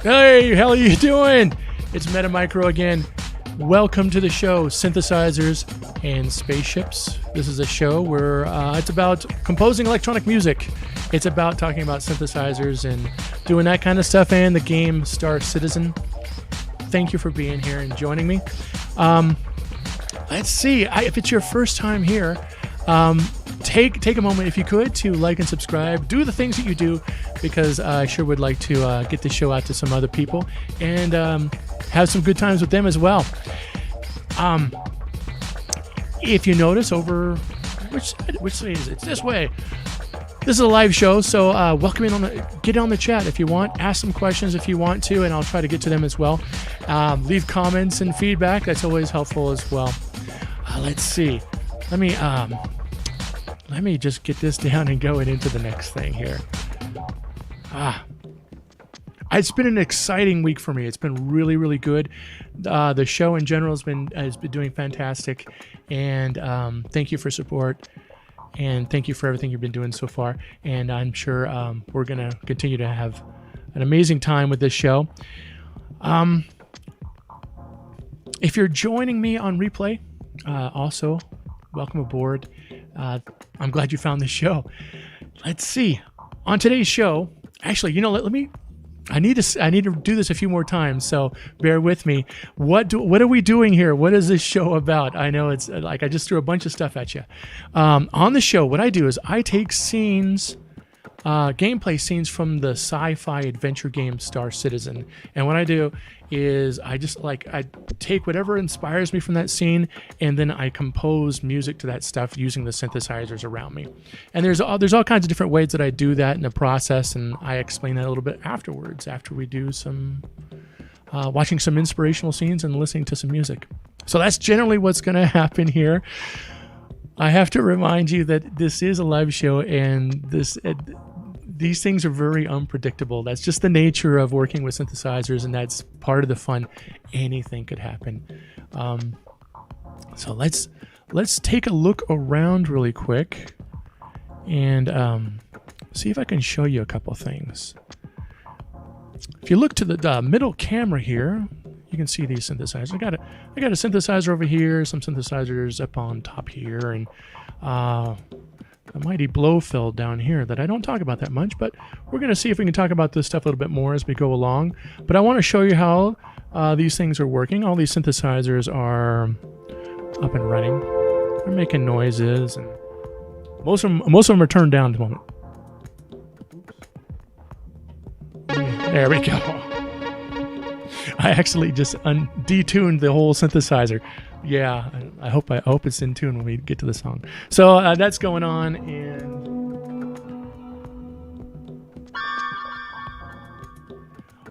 Hey, how are you doing? It's MetaMicro again. Welcome to the show, Synthesizers and Spaceships. This is a show where it's about composing electronic music. It's about talking about synthesizers and doing that kind of stuff, and the game Star Citizen. Thank you for being here and joining me. Let's see. If it's your first time here, take a moment, if you could, to like and subscribe. Do the things that you do, because I sure would like to get the show out to some other people and have some good times with them as well. If you notice over which way is it? It's this way. This is a live show, so welcome in get on the chat if you want. Ask some questions if you want to, and I'll try to get to them as well. Leave comments and feedback. That's always helpful as well. Let's see. Let me just get this down and go into the next thing here. It's been an exciting week for me. It's been really, really good. The show in general has been doing fantastic, and thank you for support, and thank you for everything you've been doing so far. And I'm sure we're gonna continue to have an amazing time with this show. If you're joining me on replay, also welcome aboard. I'm glad you found this show. Let's see. On today's show, actually, I need to do this a few more times, so bear with me. What are we doing here? What is this show about? I know it's like I just threw a bunch of stuff at you. On the show, what I do is I take scenes, gameplay scenes from the sci-fi adventure game Star Citizen, and what I do is I take whatever inspires me from that scene, and then I compose music to that stuff using the synthesizers around me. And there's all kinds of different ways that I do that in the process, and I explain that a little bit afterwards, after we do some watching some inspirational scenes and listening to some music. So that's generally what's going to happen here. I have to remind you that this is a live show, and these things are very unpredictable. That's just the nature of working with synthesizers, and that's part of the fun. Anything could happen. So let's take a look around really quick and see if I can show you a couple things. If you look to the middle camera here, you can see these synthesizers. I got a synthesizer over here, some synthesizers up on top here, and a mighty Blowfill down here that I don't talk about that much, but we're going to see if we can talk about this stuff a little bit more as we go along. But I want to show you how these things are working. All these synthesizers are up and running. They're making noises, and most of them are turned down at the moment. There we go. I actually just detuned the whole synthesizer. Yeah, I hope it's in tune when we get to the song. So that's going on, and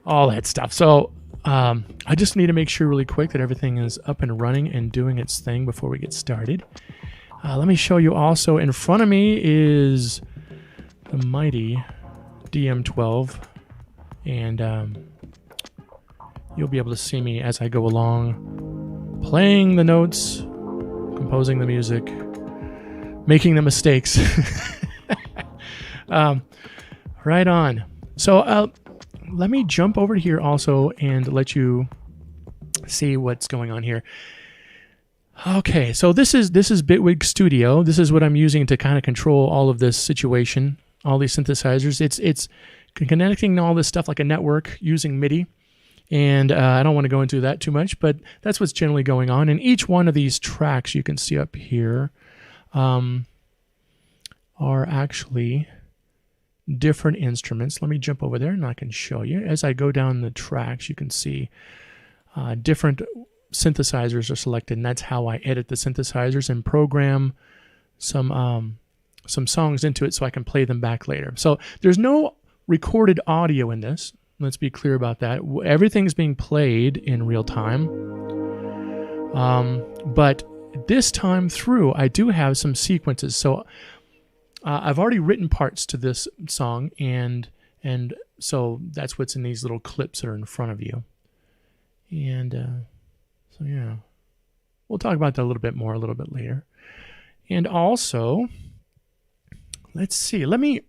all that stuff. So I just need to make sure really quick that everything is up and running and doing its thing before we get started. Let me show you also, in front of me is the mighty DM12, and you'll be able to see me as I go along, playing the notes, composing the music, making the mistakes. Right on. So let me jump over here also and let you see what's going on here. Okay, so this is Bitwig Studio. This is what I'm using to kind of control all of this situation, all these synthesizers. It's connecting all this stuff like a network using MIDI. And I don't want to go into that too much, but that's what's generally going on. And each one of these tracks you can see up here are actually different instruments. Let me jump over there and I can show you. As I go down the tracks, you can see different synthesizers are selected, and that's how I edit the synthesizers and program some songs into it so I can play them back later. So there's no recorded audio in this. Let's be clear about that. Everything's being played in real time. But this time through, I do have some sequences. So I've already written parts to this song, and so that's what's in these little clips that are in front of you. And so yeah, we'll talk about that a little bit more a little bit later. And also, let's see. Let me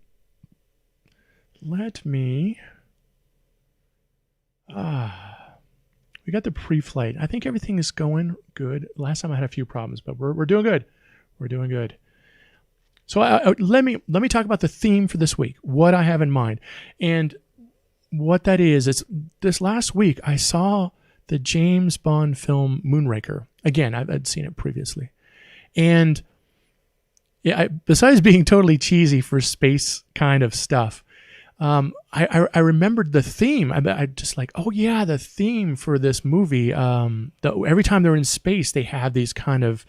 We got the pre-flight. I think everything is going good. Last time I had a few problems, but we're doing good. We're doing good. So let me talk about the theme for this week, what I have in mind. And what that is this last week I saw the James Bond film Moonraker. Again, I'd seen it previously. And yeah, besides being totally cheesy for space kind of stuff, I remembered the theme. I just like, oh yeah, the theme for this movie. Every time they're in space, they have these kind of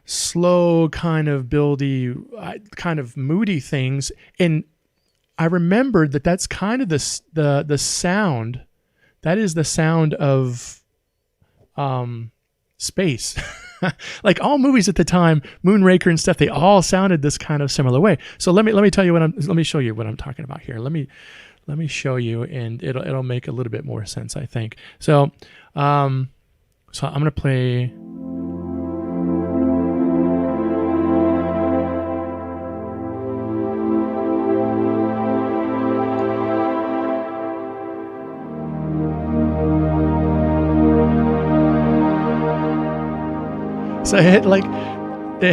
slow, kind of buildy, kind of moody things. And I remembered that's kind of the sound. That is the sound of space. Like all movies at the time, Moonraker and stuff, they all sounded this kind of similar way. So let me tell you let me show you what I'm talking about here. Let me show you, and it'll make a little bit more sense, I think. So I'm gonna play. So it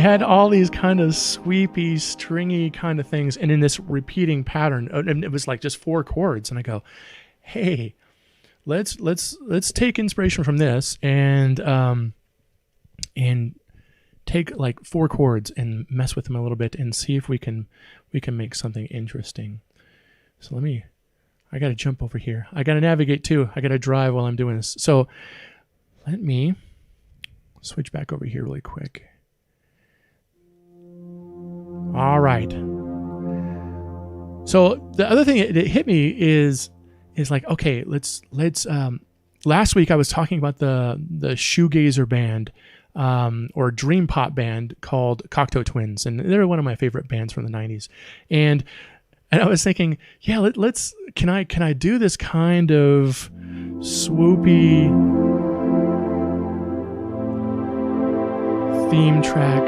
had all these kind of sweepy, stringy kind of things, and in this repeating pattern, and it was like just 4 chords. And I go, hey, let's take inspiration from this and take like 4 chords and mess with them a little bit and see if we can make something interesting. So I got to jump over here. I got to navigate too. I got to drive while I'm doing this. So let me switch back over here really quick. All right. So the other thing that hit me is like, okay, let's last week I was talking about the shoegazer band or dream pop band called Cocteau Twins, and they're one of my favorite bands from the 90s. And I was thinking, yeah, can I do this kind of swoopy theme track?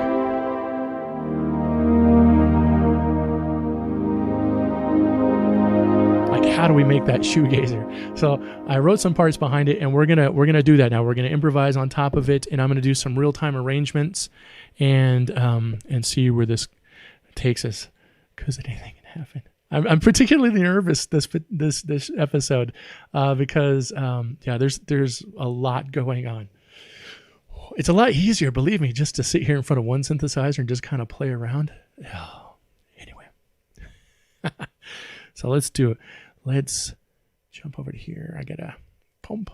Like, how do we make that shoegazer? So I wrote some parts behind it, and we're gonna do that now. We're gonna improvise on top of it, and I'm gonna do some real-time arrangements and see where this takes us, because anything can happen. I'm particularly nervous this episode because there's a lot going on. It's a lot easier, believe me, just to sit here in front of one synthesizer and just kind of play around. Oh, anyway. So let's do it. Let's jump over to here. I got a pump.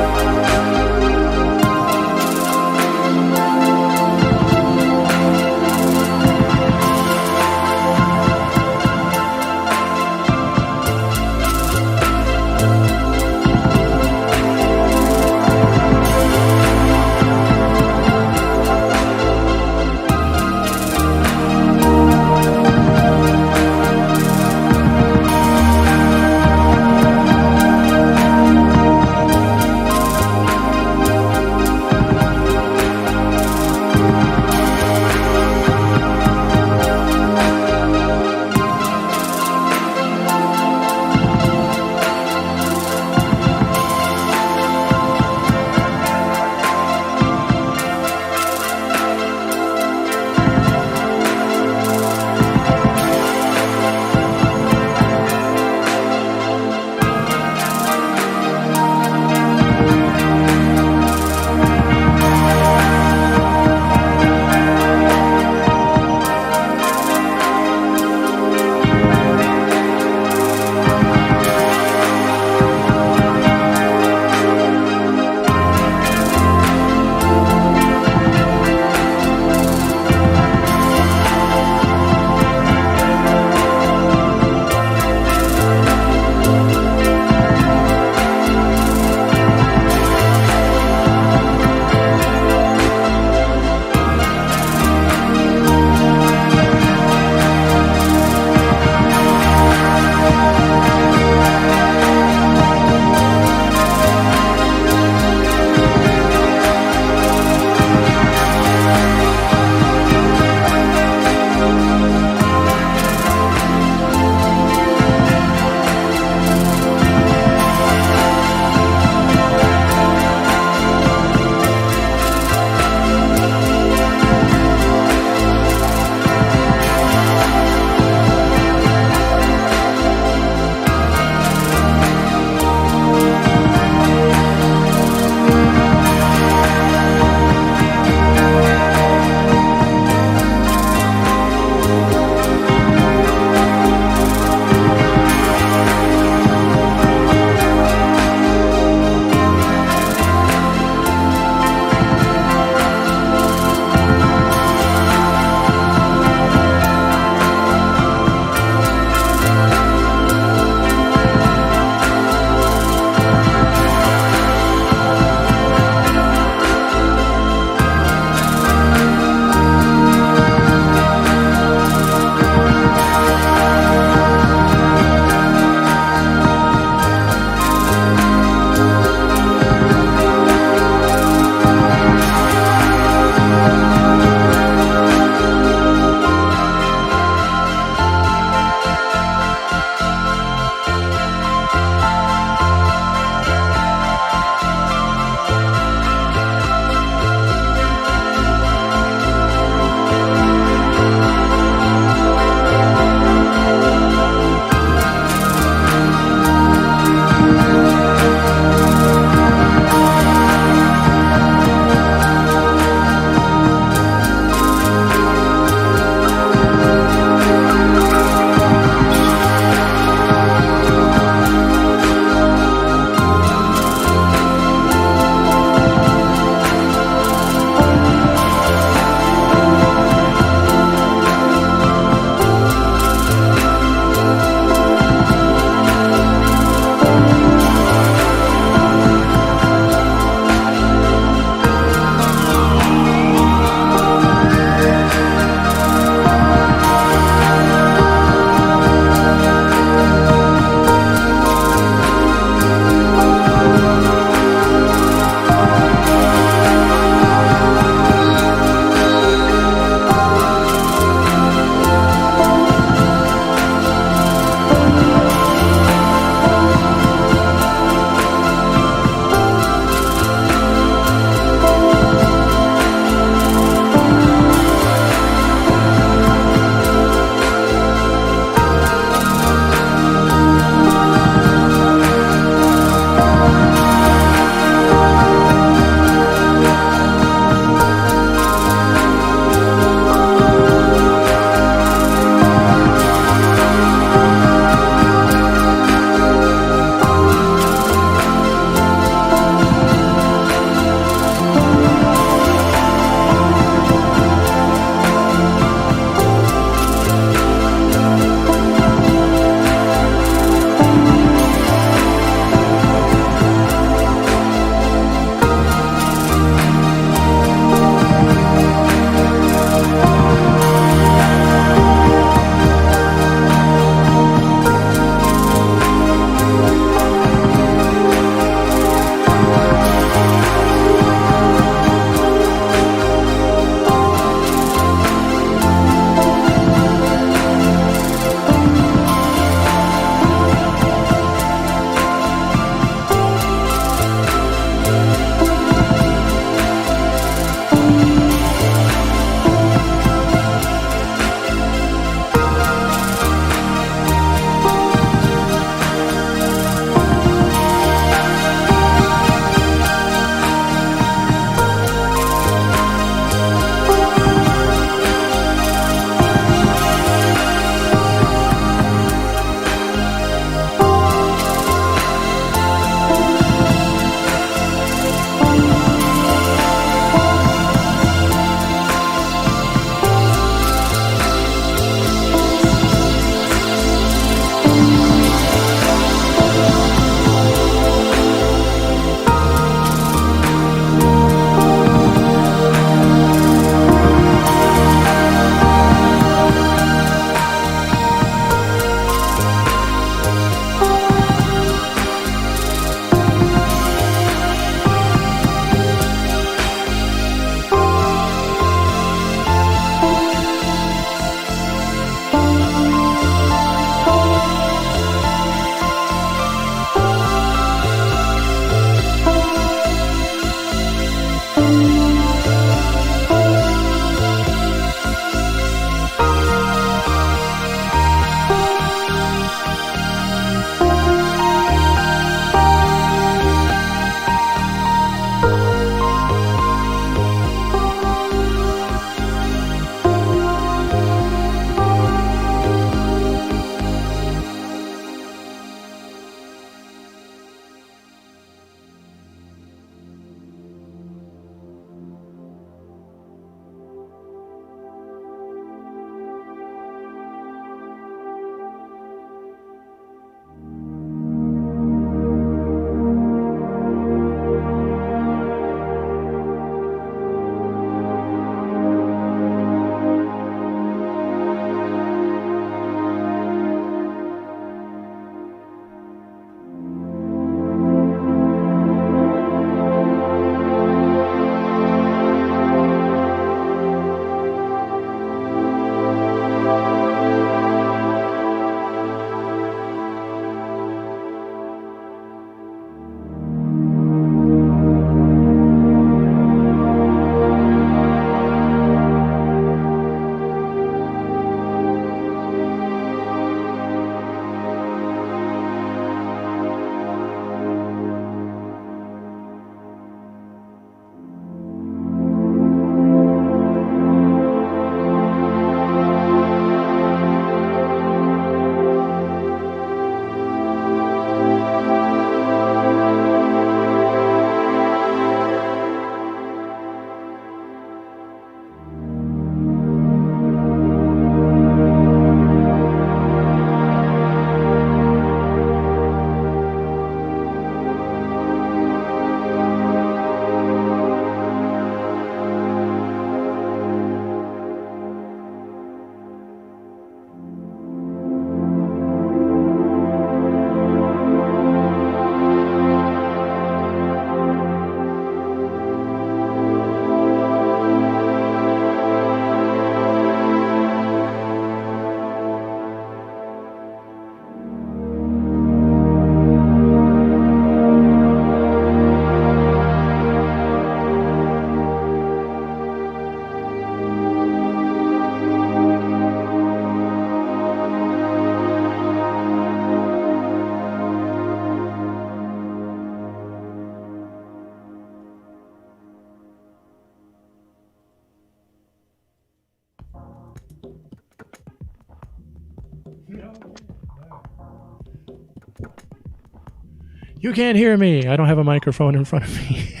You can't hear me. I don't have a microphone in front of me.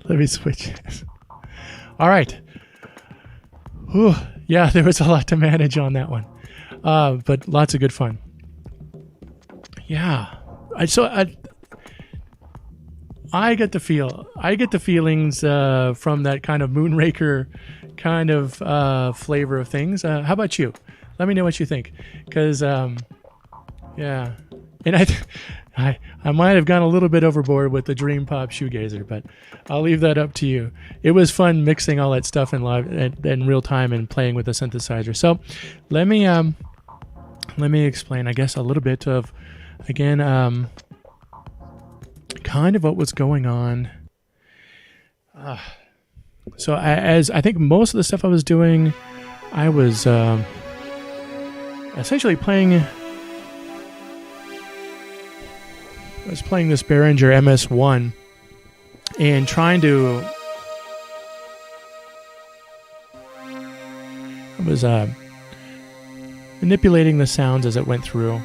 Let me switch. All right. Whew. Yeah, there was a lot to manage on that one, but lots of good fun. Yeah, I get the feelings from that kind of Moonraker kind of flavor of things. How about you? Let me know what you think, because yeah, and I might have gone a little bit overboard with the Dream Pop Shoegazer, but I'll leave that up to you. It was fun mixing all that stuff in live in real time and playing with the synthesizer. So let me explain, I guess, a little bit of, again, kind of what was going on. So as I think most of the stuff I was doing, I was essentially playing. I was playing this Behringer MS1 and trying to. I was manipulating the sounds as it went through.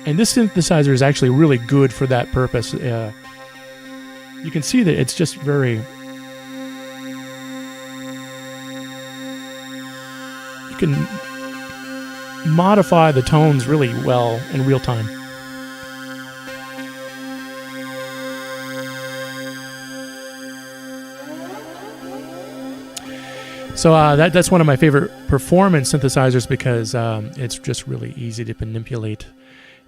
And this synthesizer is actually really good for that purpose. You can see that it's just very... You can modify the tones really well in real time. So that's one of my favorite performance synthesizers because it's just really easy to manipulate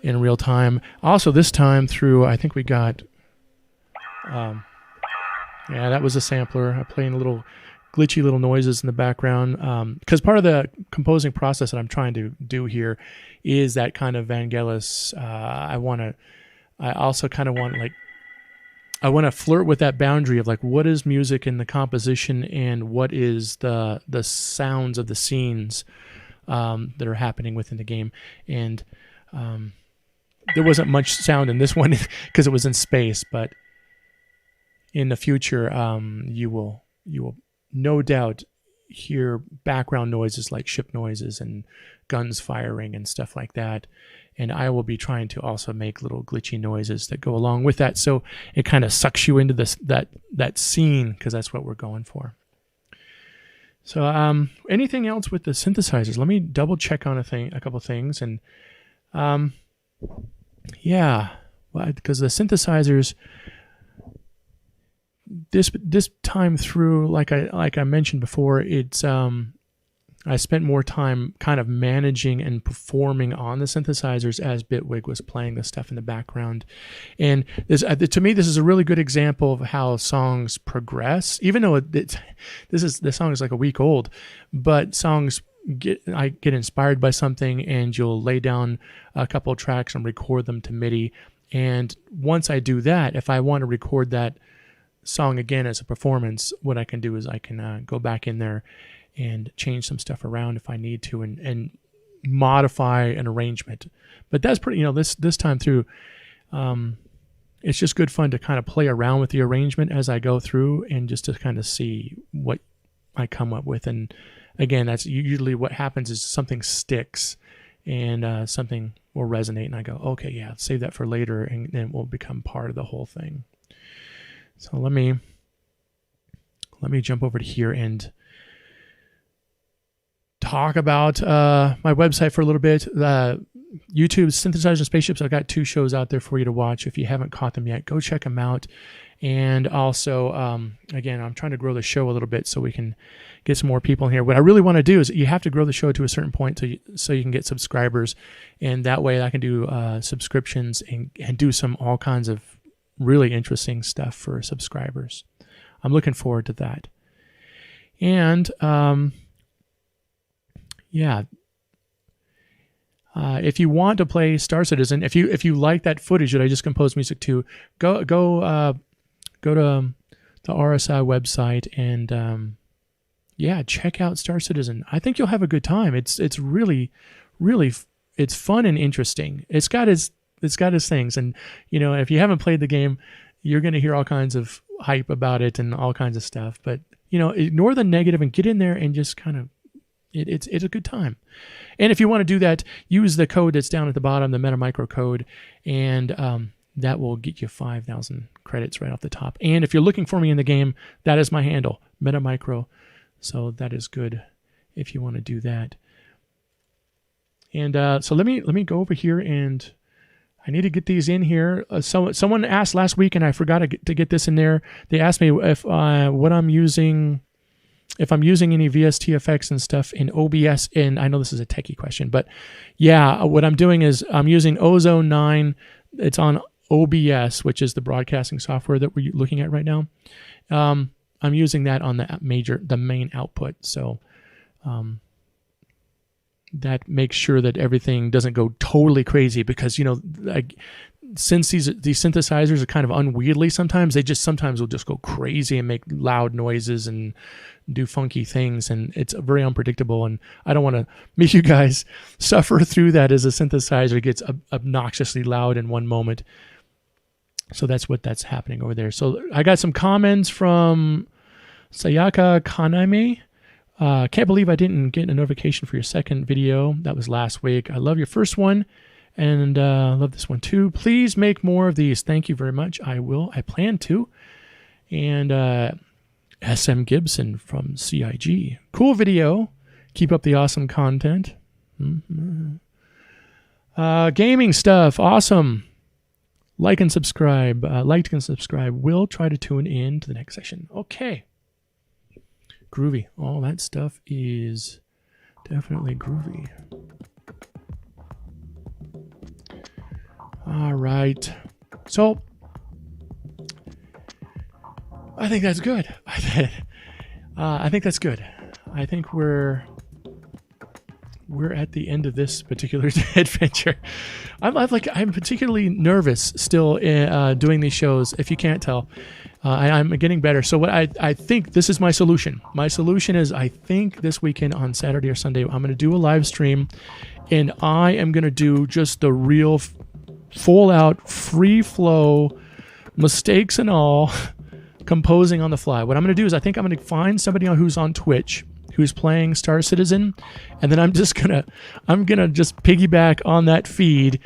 in real time. Also, this time through, I think we got, yeah, that was a sampler. I'm playing little glitchy little noises in the background because part of the composing process that I'm trying to do here is that kind of Vangelis. I also kind of want I want to flirt with that boundary of like what is music in the composition and what is the sounds of the scenes that are happening within the game. And there wasn't much sound in this one because it was in space, but in the future, you will no doubt hear background noises like ship noises and guns firing and stuff like that. And I will be trying to also make little glitchy noises that go along with that, so it kind of sucks you into that scene because that's what we're going for. So anything else with the synthesizers? Let me double check on a couple things and. Yeah, because the synthesizers this time through, like I mentioned before, it's I spent more time kind of managing and performing on the synthesizers as Bitwig was playing the stuff in the background, and this to me this is a really good example of how songs progress. Even though the song is like a week old, but songs. I get inspired by something and you'll lay down a couple of tracks and record them to MIDI. And once I do that, if I want to record that song again as a performance, what I can do is I can go back in there and change some stuff around if I need to and modify an arrangement. But that's pretty, this time through, it's just good fun to kind of play around with the arrangement as I go through and just to kind of see what I come up with. And again, that's usually what happens is something sticks and something will resonate and I go, okay, yeah, save that for later and then it will become part of the whole thing. So let me jump over to here and talk about my website for a little bit. YouTube Synthesizers Spaceships, I've got 2 shows out there for you to watch. If you haven't caught them yet, go check them out. And also, again, I'm trying to grow the show a little bit so we can get some more people in here. What I really want to do is you have to grow the show to a certain point so you can get subscribers. And that way I can do subscriptions and do all kinds of really interesting stuff for subscribers. I'm looking forward to that. And, yeah. If you want to play Star Citizen, if you like that footage that I just composed music to, go to the RSI website and yeah, check out Star Citizen. I think you'll have a good time. It's really it's fun and interesting. It's got its things, and if you haven't played the game, you're going to hear all kinds of hype about it and all kinds of stuff. But ignore the negative and get in there and just kind of It's a good time. And if you want to do that, use the code that's down at the bottom, the MetaMicro code, and that will get you 5,000 credits right off the top. And if you're looking for me in the game, that is my handle, MetaMicro. So that is good if you want to do that. And so let me go over here, and I need to get these in here. Someone asked last week, and I forgot to get this in there. They asked me if what I'm using, if I'm using any VST effects and stuff in OBS. And I know this is a techie question, but yeah, what I'm doing is I'm using Ozone 9. It's on OBS, which is the broadcasting software that we're looking at right now. I'm using that on the main output. So that makes sure that everything doesn't go totally crazy, because, you know, since these synthesizers are kind of unwieldy sometimes, they sometimes will just go crazy and make loud noises and do funky things, and it's very unpredictable, and I don't want to make you guys suffer through that as a synthesizer gets obnoxiously loud in one moment. So that's happening over there. So I got some comments from Sayaka Kaname. Can't believe I didn't get a notification for your second video. That was last week. I love your first one, and love this one too. Please make more of these. Thank you very much. I will. I plan to. And SM Gibson from CIG. Cool video. Keep up the awesome content. Gaming stuff. Awesome. Like and subscribe. We'll try to tune in to the next session. Okay. Groovy. All that stuff is definitely groovy. All right. So I think that's good. I think that's good. I think we're at the end of this particular adventure. I'm particularly nervous still doing these shows, if you can't tell. I'm getting better. So what I think this is my solution. My solution is, I think this weekend on Saturday or Sunday, I'm going to do a live stream, and I am going to do just the real full out free flow, mistakes and all, composing on the fly. What I'm going to do is, I think I'm going to find somebody who's on Twitch who's playing Star Citizen, and then I'm gonna just piggyback on that feed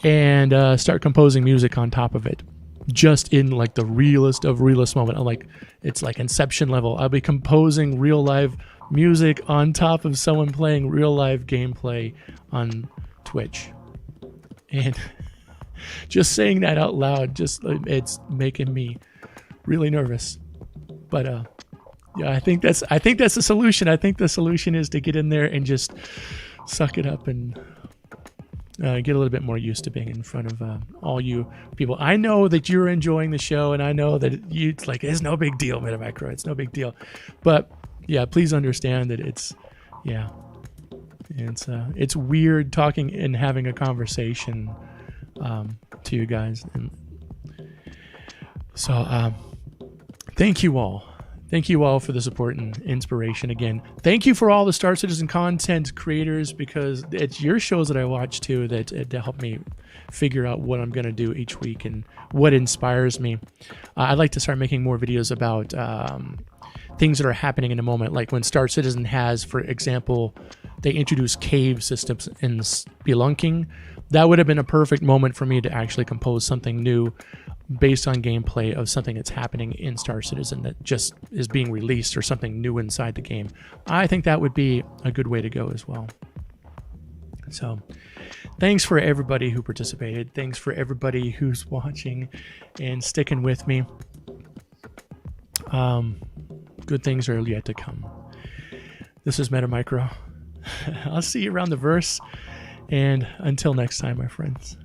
and start composing music on top of it, just in like the realest of realest moment. It's like Inception level. I'll be composing real live music on top of someone playing real live gameplay on Twitch, and just saying that out loud, it's making me really nervous. But yeah, I think that's the solution. I think the solution is to get in there and just suck it up and get a little bit more used to being in front of all you people. I know that you're enjoying the show, and I know that it's like, it's no big deal, MetaMicro. It's no big deal. But yeah, please understand that it's weird talking and having a conversation to you guys. And so thank you all. Thank you all for the support and inspiration again. Thank you for all the Star Citizen content creators, because it's your shows that I watch too that help me figure out what I'm going to do each week and what inspires me. I'd like to start making more videos about things that are happening in a moment, like when Star Citizen has, for example, they introduced cave systems in spelunking. That would have been a perfect moment for me to actually compose something new based on gameplay of something that's happening in Star Citizen that just is being released, or something new inside the game. I think that would be a good way to go as well. So thanks for everybody who participated. Thanks for everybody who's watching and sticking with me. Good things are yet to come. This is MetaMicro. I'll see you around the verse, and until next time, my friends.